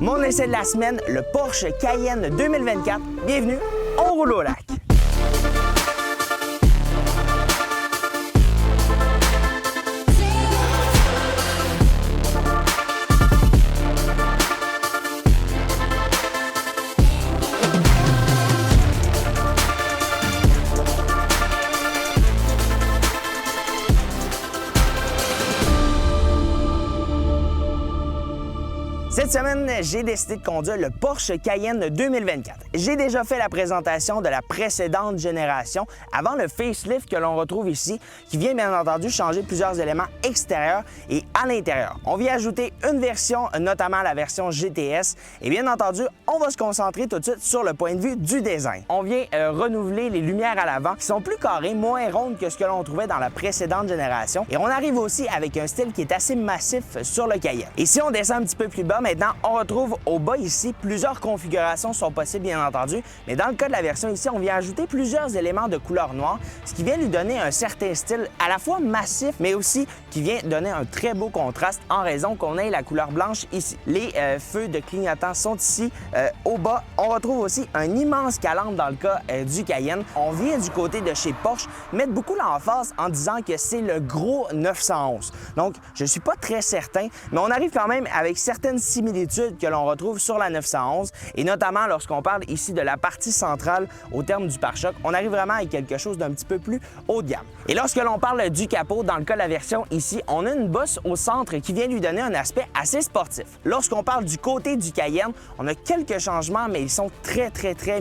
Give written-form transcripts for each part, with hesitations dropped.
Mon essai de la semaine, le Porsche Cayenne 2024. Bienvenue, on roule au lac. Cette semaine, j'ai décidé de conduire le Porsche Cayenne 2024. J'ai déjà fait la présentation de la précédente génération avant le facelift que l'on retrouve ici, qui vient bien entendu changer plusieurs éléments extérieurs et à l'intérieur. On vient ajouter une version, notamment la version GTS, et bien entendu, on va se concentrer tout de suite sur le point de vue du design. On vient renouveler les lumières à l'avant qui sont plus carrées, moins rondes que ce que l'on trouvait dans la précédente génération. Et on arrive aussi avec un style qui est assez massif sur le Cayenne. Et si on descend un petit peu plus bas, maintenant, on retrouve au bas ici, plusieurs configurations sont possibles bien entendu, mais dans le cas de la version ici, on vient ajouter plusieurs éléments de couleur noire, ce qui vient lui donner un certain style à la fois massif, mais aussi qui vient donner un très beau contraste en raison qu'on ait la couleur blanche ici. Les feux de clignotants sont ici. Au bas, on retrouve aussi un immense calandre dans le cas du Cayenne. On vient du côté de chez Porsche mettre beaucoup l'emphase en disant que c'est le gros 911. Donc, je ne suis pas très certain, mais on arrive quand même avec certaines similitudes que l'on retrouve sur la 911 et notamment lorsqu'on parle ici de la partie centrale au terme du pare-choc, on arrive vraiment avec quelque chose d'un petit peu plus haut de gamme. Et lorsque l'on parle du capot, dans le cas de la version ici, on a une bosse au centre qui vient lui donner un aspect assez sportif. Lorsqu'on parle du côté du Cayenne, on a quelques changements, mais ils sont très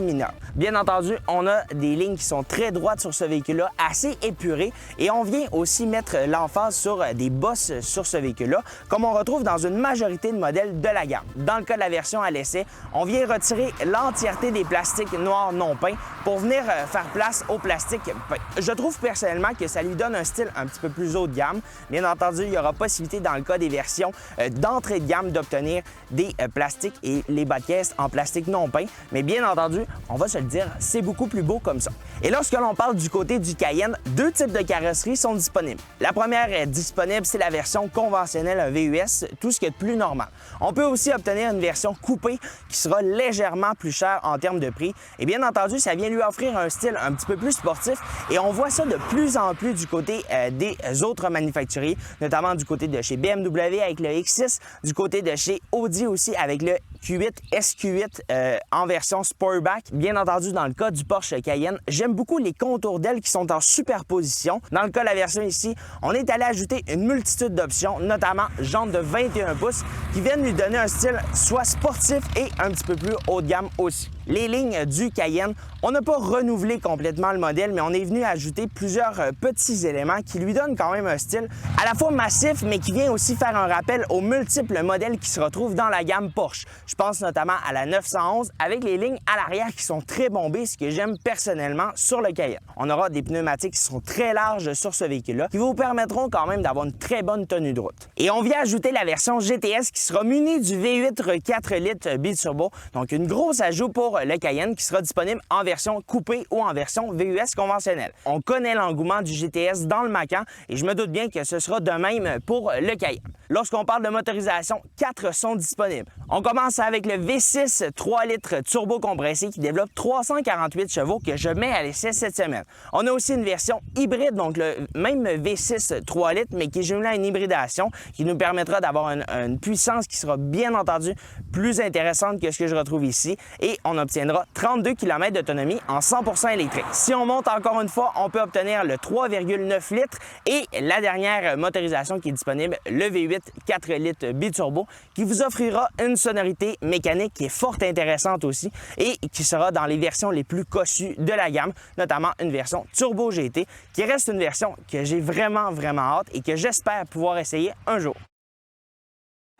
mineurs. Bien entendu, on a des lignes qui sont très droites sur ce véhicule-là, assez épurées, et on vient aussi mettre l'emphase sur des bosses sur ce véhicule-là, comme on retrouve dans une majorité de modèles de la gamme. Dans le cas de la version à l'essai, on vient retirer l'entièreté des plastiques noirs non peints pour venir faire place au plastique peint. Je trouve personnellement que ça lui donne un style un petit peu plus haut de gamme. Bien entendu, il y aura possibilité dans le cas des versions d'entrée de gamme d'obtenir des plastiques et les bas de caisse en plastique non peint. Mais bien entendu, on va se le dire, c'est beaucoup plus beau comme ça. Et lorsque l'on parle du côté du Cayenne, deux types de carrosseries sont disponibles. La première est disponible, c'est la version conventionnelle, un VUS, tout ce qui est de plus normal. On peut aussi obtenir une version coupée qui sera légèrement plus chère en termes de prix. Et bien entendu, ça vient lui offrir un style un petit peu plus sportif et on voit ça de plus en plus du côté des autres manufacturiers, notamment du côté de chez BMW avec le X6, du côté de chez Audi aussi avec le Q8, SQ8 en version Sportback. Bien entendu, dans le cas du Porsche Cayenne, j'aime beaucoup les contours d'ailes qui sont en superposition. Dans le cas de la version ici, on est allé ajouter une multitude d'options, notamment jantes de 21 pouces qui viennent lui donner un style soit sportif et un petit peu plus haut de gamme aussi. Les lignes du Cayenne, on n'a pas renouvelé complètement le modèle, mais on est venu ajouter plusieurs petits éléments qui lui donnent quand même un style à la fois massif, mais qui vient aussi faire un rappel aux multiples modèles qui se retrouvent dans la gamme Porsche. Je pense notamment à la 911 avec les lignes à l'arrière qui sont très bombées, ce que j'aime personnellement sur le Cayenne. On aura des pneumatiques qui seront très larges sur ce véhicule-là, qui vous permettront quand même d'avoir une très bonne tenue de route. Et on vient ajouter la version GTS qui sera munie du V8 4 litres biturbo, donc une grosse ajout pour le Cayenne qui sera disponible en version coupée ou en version VUS conventionnelle. On connaît l'engouement du GTS dans le Macan et je me doute bien que ce sera de même pour le Cayenne. Lorsqu'on parle de motorisation, 4 sont disponibles. On commence avec le V6 3 litres turbo compressé qui développe 348 chevaux que je mets à l'essai cette semaine. On a aussi une version hybride, donc le même V6 3 litres, mais qui est jumelé à une hybridation qui nous permettra d'avoir une puissance qui sera bien entendu plus intéressante que ce que je retrouve ici et on obtiendra 32 km d'autonomie en 100% électrique. Si on monte encore une fois, on peut obtenir le 3,9 litres et la dernière motorisation qui est disponible, le V8 4 litres biturbo, qui vous offrira une sonorité mécanique qui est fort intéressante aussi et qui sera dans les versions les plus cossues de la gamme, notamment une version Turbo GT, qui reste une version que j'ai vraiment hâte et que j'espère pouvoir essayer un jour.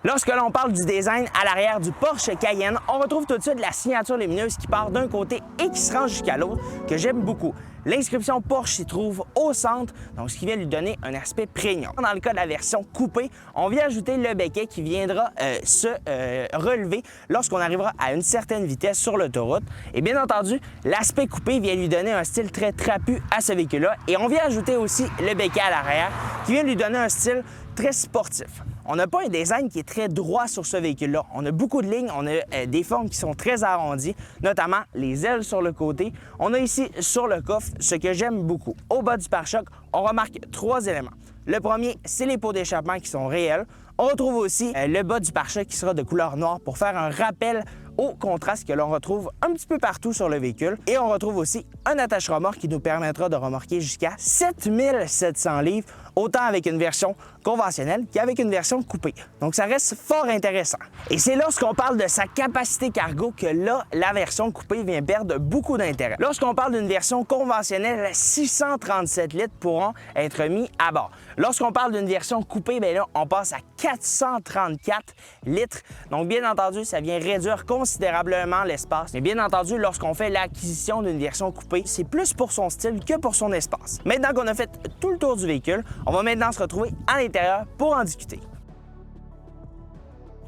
Lorsque l'on parle du design à l'arrière du Porsche Cayenne, on retrouve tout de suite la signature lumineuse qui part d'un côté et qui se rend jusqu'à l'autre, que j'aime beaucoup. L'inscription Porsche s'y trouve au centre, donc ce qui vient lui donner un aspect prégnant. Dans le cas de la version coupée, on vient ajouter le becquet qui viendra se relever lorsqu'on arrivera à une certaine vitesse sur l'autoroute. Et bien entendu, l'aspect coupé vient lui donner un style très trapu à ce véhicule-là. Et on vient ajouter aussi le becquet à l'arrière qui vient lui donner un style très sportif. On n'a pas un design qui est très droit sur ce véhicule-là. On a beaucoup de lignes, on a des formes qui sont très arrondies, notamment les ailes sur le côté. On a ici sur le coffre ce que j'aime beaucoup. Au bas du pare-choc, on remarque 3 éléments. Le premier, c'est les pots d'échappement qui sont réels. On retrouve aussi le bas du pare-choc qui sera de couleur noire pour faire un rappel au contraste que l'on retrouve un petit peu partout sur le véhicule. Et on retrouve aussi un attache-remorque qui nous permettra de remorquer jusqu'à 7700 livres, autant avec une version conventionnelle qu'avec une version coupée. Donc ça reste fort intéressant. Et c'est lorsqu'on parle de sa capacité cargo que là, la version coupée vient perdre beaucoup d'intérêt. Lorsqu'on parle d'une version conventionnelle, 637 litres pourront être mis à bord. Lorsqu'on parle d'une version coupée, bien là, on passe à 434 litres. Donc bien entendu, ça vient réduire considérablement l'espace. Mais bien entendu, lorsqu'on fait l'acquisition d'une version coupée, c'est plus pour son style que pour son espace. Maintenant qu'on a fait tout le tour du véhicule, on va maintenant se retrouver à l'intérieur pour en discuter.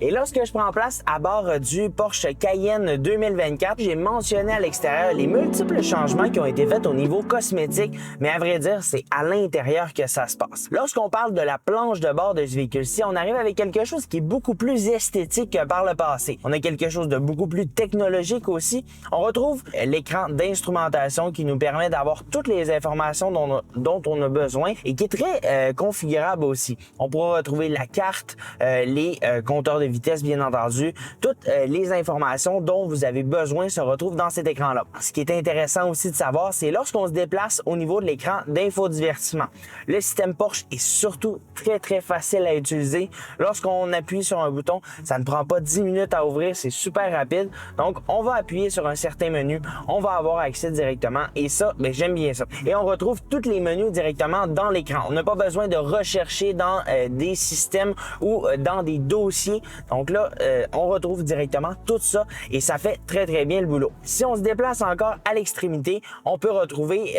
Et lorsque je prends place à bord du Porsche Cayenne 2024, j'ai mentionné à l'extérieur les multiples changements qui ont été faits au niveau cosmétique, mais à vrai dire, c'est à l'intérieur que ça se passe. Lorsqu'on parle de la planche de bord de ce véhicule-ci, on arrive avec quelque chose qui est beaucoup plus esthétique que par le passé. On a quelque chose de beaucoup plus technologique aussi. On retrouve l'écran d'instrumentation qui nous permet d'avoir toutes les informations dont on a besoin et qui est très configurable aussi. On pourra retrouver la carte, les compteurs de vitesse, bien entendu. Toutes les informations dont vous avez besoin se retrouvent dans cet écran-là. Ce qui est intéressant aussi de savoir, c'est lorsqu'on se déplace au niveau de l'écran d'infodivertissement. Le système Porsche est surtout très facile à utiliser. Lorsqu'on appuie sur un bouton, ça ne prend pas 10 minutes à ouvrir, c'est super rapide. Donc, on va appuyer sur un certain menu, on va avoir accès directement et ça, ben, j'aime bien ça. Et on retrouve tous les menus directement dans l'écran. On n'a pas besoin de rechercher dans des systèmes ou dans des dossiers. Donc là, on retrouve directement tout ça et ça fait très bien le boulot. Si on se déplace encore à l'extrémité, on peut retrouver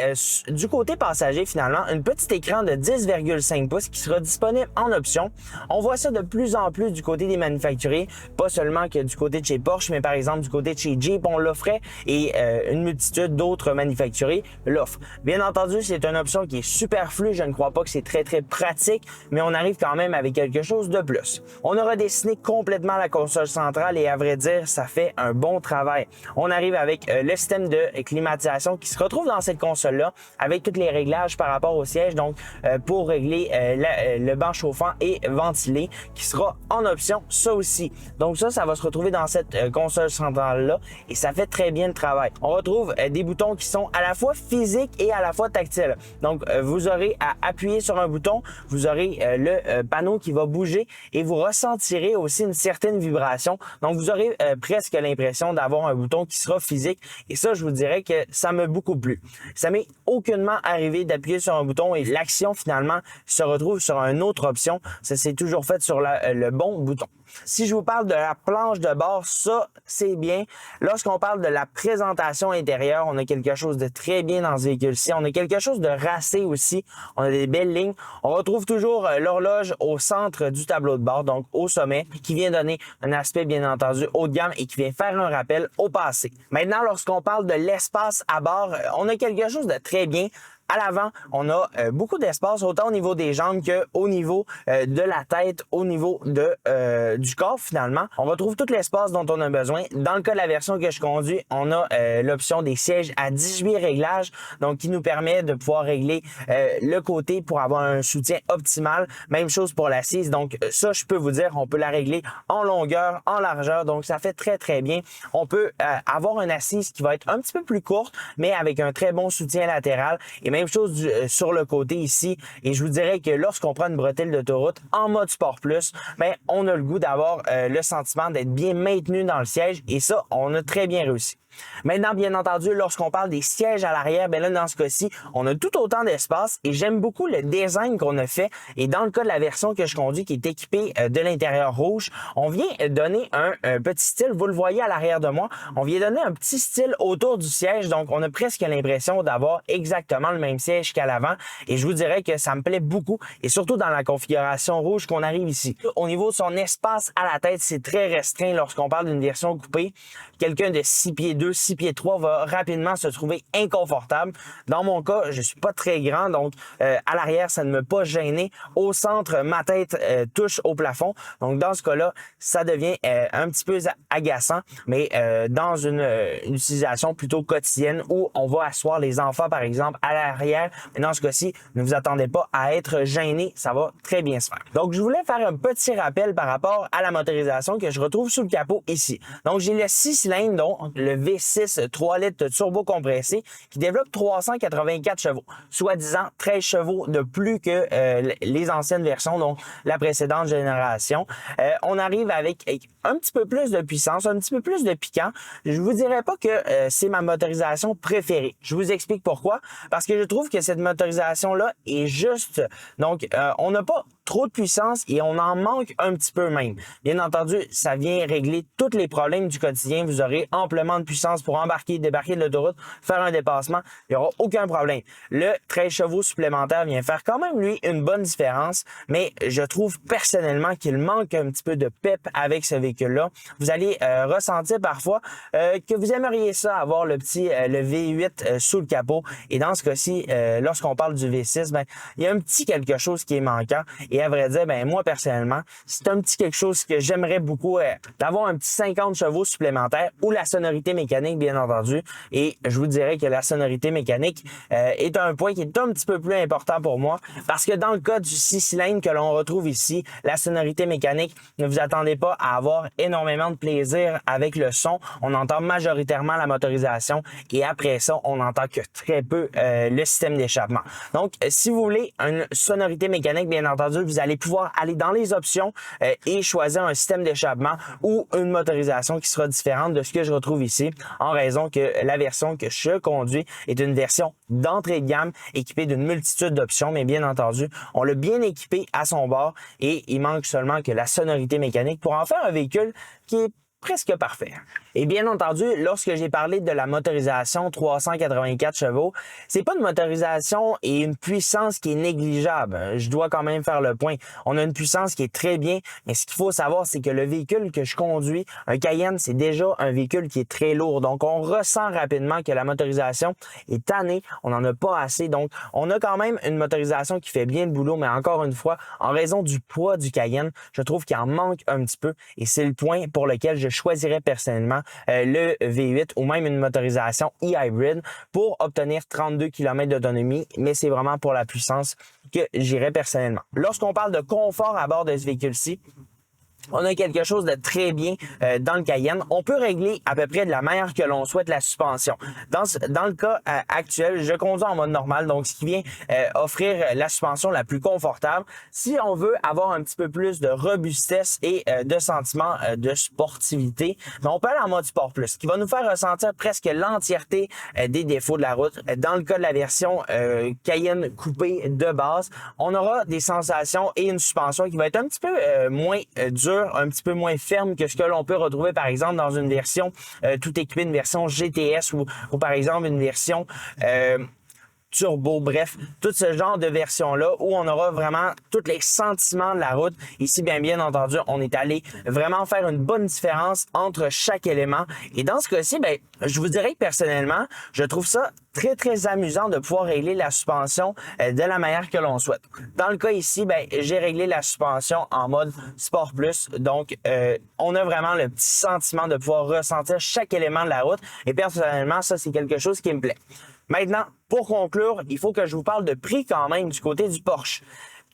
du côté passager finalement un petit écran de 10,5 pouces qui sera disponible en option. On voit ça de plus en plus du côté des manufacturiers, pas seulement que du côté de chez Porsche, mais par exemple du côté de chez Jeep, on l'offrait et une multitude d'autres manufacturiers l'offrent. Bien entendu, c'est une option qui est superflue, je ne crois pas que c'est très pratique, mais on arrive quand même avec quelque chose de plus. On a redessiné complètement la console centrale et à vrai dire, ça fait un bon travail. On arrive avec le système de climatisation qui se retrouve dans cette console-là avec tous les réglages par rapport au siège, donc pour régler le banc chauffant et ventilé qui sera en option, ça aussi. Donc ça va se retrouver dans cette console centrale-là et ça fait très bien le travail. On retrouve des boutons qui sont à la fois physiques et à la fois tactiles. Donc vous aurez à appuyer sur un bouton, vous aurez le panneau qui va bouger et vous ressentirez aussi une certaine vibration. Donc, vous aurez presque l'impression d'avoir un bouton qui sera physique. Et ça, je vous dirais que ça m'a beaucoup plu. Ça m'est aucunement arrivé d'appuyer sur un bouton et l'action, finalement, se retrouve sur une autre option. Ça s'est toujours fait sur le bon bouton. Si je vous parle de la planche de bord, ça, c'est bien. Lorsqu'on parle de la présentation intérieure, on a quelque chose de très bien dans ce véhicule-ci. On a quelque chose de racé aussi. On a des belles lignes. On retrouve toujours l'horloge au centre du tableau de bord, donc au sommet, qui vient donner un aspect, bien entendu, haut de gamme et qui vient faire un rappel au passé. Maintenant, lorsqu'on parle de l'espace à bord, on a quelque chose de très bien. À l'avant, on a beaucoup d'espace, autant au niveau des jambes qu'au niveau de la tête, au niveau du corps finalement. On retrouve tout l'espace dont on a besoin. Dans le cas de la version que je conduis, on a l'option des sièges à 18 réglages, donc qui nous permet de pouvoir régler le côté pour avoir un soutien optimal. Même chose pour l'assise, donc ça, je peux vous dire, on peut la régler en longueur, en largeur, donc ça fait très bien. On peut avoir une assise qui va être un petit peu plus courte, mais avec un très bon soutien latéral. Et même chose sur le côté ici. Et je vous dirais que lorsqu'on prend une bretelle d'autoroute en mode Sport Plus, ben, on a le goût d'avoir le sentiment d'être bien maintenu dans le siège. Et ça, on a très bien réussi. Maintenant, bien entendu, lorsqu'on parle des sièges à l'arrière, ben là, dans ce cas-ci, on a tout autant d'espace et j'aime beaucoup le design qu'on a fait. Et dans le cas de la version que je conduis qui est équipée de l'intérieur rouge, on vient donner un petit style, vous le voyez à l'arrière de moi, on vient donner un petit style autour du siège, donc on a presque l'impression d'avoir exactement le même siège qu'à l'avant. Et je vous dirais que ça me plaît beaucoup, et surtout dans la configuration rouge qu'on arrive ici. Au niveau de son espace à la tête, c'est très restreint lorsqu'on parle d'une version coupée. Quelqu'un de 6 pieds 2, 6 pieds 3 va rapidement se trouver inconfortable. Dans mon cas, je suis pas très grand, donc à l'arrière, ça ne me pas gêné. Au centre, ma tête touche au plafond. Donc dans ce cas-là, ça devient un petit peu agaçant, mais dans une utilisation plutôt quotidienne où on va asseoir les enfants, par exemple, à l'arrière. Mais dans ce cas-ci, ne vous attendez pas à être gêné, ça va très bien se faire. Donc je voulais faire un petit rappel par rapport à la motorisation que je retrouve sous le capot ici. Donc j'ai le 6 cylindres, donc le V6 3 litres turbo compressé qui développe 384 chevaux, soi-disant 13 chevaux de plus que les anciennes versions, donc la précédente génération. On arrive avec un petit peu plus de puissance, un petit peu plus de piquant. Je vous dirais pas que c'est ma motorisation préférée. Je vous explique pourquoi. Parce que je trouve que cette motorisation-là est juste. Donc, on n'a pas trop de puissance et on en manque un petit peu même. Bien entendu, ça vient régler tous les problèmes du quotidien. Vous aurez amplement de puissance pour embarquer, débarquer de l'autoroute, faire un dépassement. Il n'y aura aucun problème. Le 13 chevaux supplémentaire vient faire quand même, lui, une bonne différence, mais je trouve personnellement qu'il manque un petit peu de pep avec ce véhicule-là. Vous allez ressentir parfois que vous aimeriez ça, avoir le petit le V8 sous le capot. Et dans ce cas-ci, lorsqu'on parle du V6, ben, il y a un petit quelque chose qui est manquant. Et à vrai dire, ben moi personnellement, c'est un petit quelque chose que j'aimerais beaucoup, d'avoir un petit 50 chevaux supplémentaires ou la sonorité mécanique, bien entendu. Et je vous dirais que la sonorité mécanique est un point qui est un petit peu plus important pour moi, parce que dans le cas du 6 cylindres que l'on retrouve ici, la sonorité mécanique, ne vous attendez pas à avoir énormément de plaisir avec le son. On entend majoritairement la motorisation et après ça, on n'entend que très peu le système d'échappement. Donc, si vous voulez une sonorité mécanique, bien entendu, vous allez pouvoir aller dans les options et choisir un système d'échappement ou une motorisation qui sera différente de ce que je retrouve ici, en raison que la version que je conduis est une version d'entrée de gamme équipée d'une multitude d'options, mais bien entendu, on l'a bien équipé à son bord et il manque seulement que la sonorité mécanique pour en faire un véhicule qui est presque parfait. Et bien entendu, lorsque j'ai parlé de la motorisation 384 chevaux, c'est pas une motorisation et une puissance qui est négligeable. Je dois quand même faire le point. On a une puissance qui est très bien, mais ce qu'il faut savoir, c'est que le véhicule que je conduis, un Cayenne, c'est déjà un véhicule qui est très lourd. Donc, on ressent rapidement que la motorisation est tannée. On n'en a pas assez. Donc, on a quand même une motorisation qui fait bien le boulot, mais encore une fois, en raison du poids du Cayenne, je trouve qu'il en manque un petit peu et c'est le point pour lequel je choisirais personnellement le V8 ou même une motorisation e-hybrid pour obtenir 32 km d'autonomie, mais c'est vraiment pour la puissance que j'irais personnellement. Lorsqu'on parle de confort à bord de ce véhicule-ci, on a quelque chose de très bien dans le Cayenne. On peut régler à peu près de la manière que l'on souhaite la suspension. Dans le cas actuel, je conduis en mode normal, donc ce qui vient offrir la suspension la plus confortable. Si on veut avoir un petit peu plus de robustesse et de sentiment de sportivité, ben on peut aller en mode Sport Plus, qui va nous faire ressentir presque l'entièreté des défauts de la route. Dans le cas de la version Cayenne coupée de base, on aura des sensations et une suspension qui va être un petit peu moins dure, un petit peu moins ferme que ce que l'on peut retrouver par exemple dans une version tout équipée, une version GTS ou par exemple une version turbo, bref, tout ce genre de version-là où on aura vraiment tous les sentiments de la route. Ici, bien entendu, on est allé vraiment faire une bonne différence entre chaque élément. Et dans ce cas-ci, ben, je vous dirais que personnellement, je trouve ça très amusant de pouvoir régler la suspension de la manière que l'on souhaite. Dans le cas ici, ben, j'ai réglé la suspension en mode Sport Plus. Donc, on a vraiment le petit sentiment de pouvoir ressentir chaque élément de la route. Et personnellement, ça, c'est quelque chose qui me plaît. Maintenant, pour conclure, il faut que je vous parle de prix quand même du côté du Porsche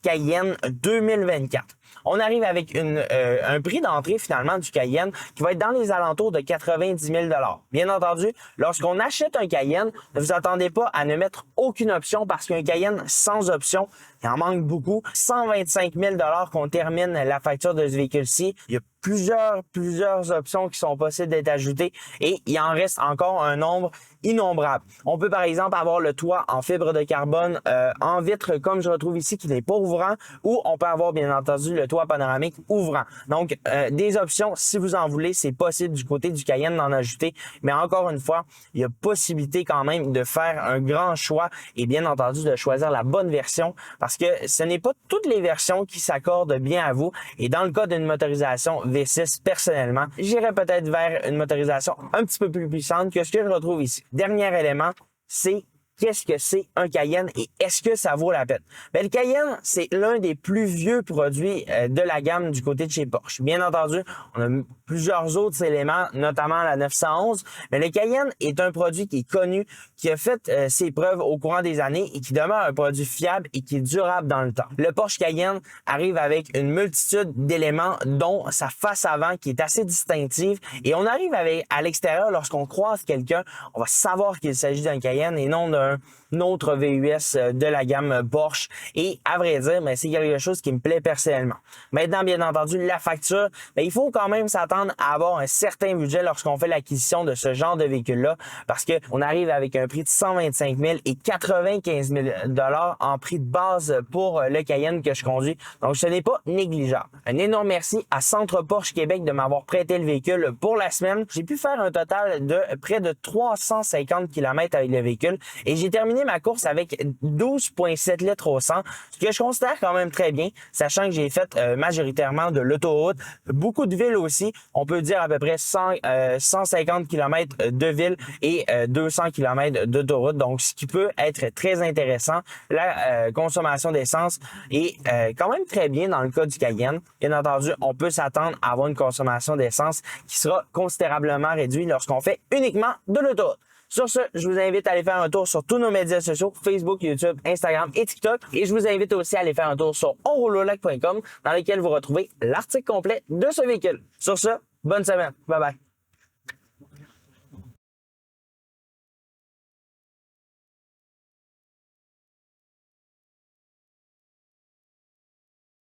Cayenne 2024. On arrive avec un prix d'entrée finalement du Cayenne qui va être dans les alentours de 90 000 $. Bien entendu, lorsqu'on achète un Cayenne, ne vous attendez pas à ne mettre aucune option parce qu'un Cayenne sans option, il en manque beaucoup. 125 000 $ qu'on termine la facture de ce véhicule-ci. Il y a plusieurs options qui sont possibles d'être ajoutées et il en reste encore un nombre innombrable. On peut par exemple avoir le toit en fibre de carbone en vitre comme je retrouve ici qui n'est pas ouvrant, ou on peut avoir bien entendu le toit panoramique ouvrant. Donc, des options, si vous en voulez, c'est possible du côté du Cayenne d'en ajouter. Mais encore une fois, il y a possibilité quand même de faire un grand choix et bien entendu de choisir la bonne version parce que ce n'est pas toutes les versions qui s'accordent bien à vous. Et dans le cas d'une motorisation V6, personnellement, j'irais peut-être vers une motorisation un petit peu plus puissante que ce que je retrouve ici. Dernier élément, c'est qu'est-ce que c'est un Cayenne et est-ce que ça vaut la peine? Bien, le Cayenne, c'est l'un des plus vieux produits de la gamme du côté de chez Porsche. Bien entendu, on a plusieurs autres éléments, notamment la 911, mais le Cayenne est un produit qui est connu, qui a fait ses preuves au courant des années et qui demeure un produit fiable et qui est durable dans le temps. Le Porsche Cayenne arrive avec une multitude d'éléments, dont sa face avant qui est assez distinctive et on arrive à l'extérieur, lorsqu'on croise quelqu'un, on va savoir qu'il s'agit d'un Cayenne et non d'un autre VUS de la gamme Porsche et à vrai dire, c'est quelque chose qui me plaît personnellement. Maintenant, bien entendu, la facture, il faut quand même s'attendre à avoir un certain budget lorsqu'on fait l'acquisition de ce genre de véhicule-là parce qu'on arrive avec un prix de 125 000 et 95 000 $ en prix de base pour le Cayenne que je conduis. Donc, ce n'est pas négligeable. Un énorme merci à Centre Porsche Québec de m'avoir prêté le véhicule pour la semaine. J'ai pu faire un total de près de 350 km avec le véhicule et j'ai terminé ma course avec 12,7 litres au 100, ce que je considère quand même très bien, sachant que j'ai fait majoritairement de l'autoroute, beaucoup de villes aussi, on peut dire à peu près 150 km de ville et 200 km d'autoroute, donc ce qui peut être très intéressant. La consommation d'essence est quand même très bien dans le cas du Cayenne. Bien entendu, on peut s'attendre à avoir une consommation d'essence qui sera considérablement réduite lorsqu'on fait uniquement de l'autoroute. Sur ce, je vous invite à aller faire un tour sur tous nos médias sociaux, Facebook, YouTube, Instagram et TikTok. Et je vous invite aussi à aller faire un tour sur onroulolac.com dans lequel vous retrouvez l'article complet de ce véhicule. Sur ce, bonne semaine. Bye bye.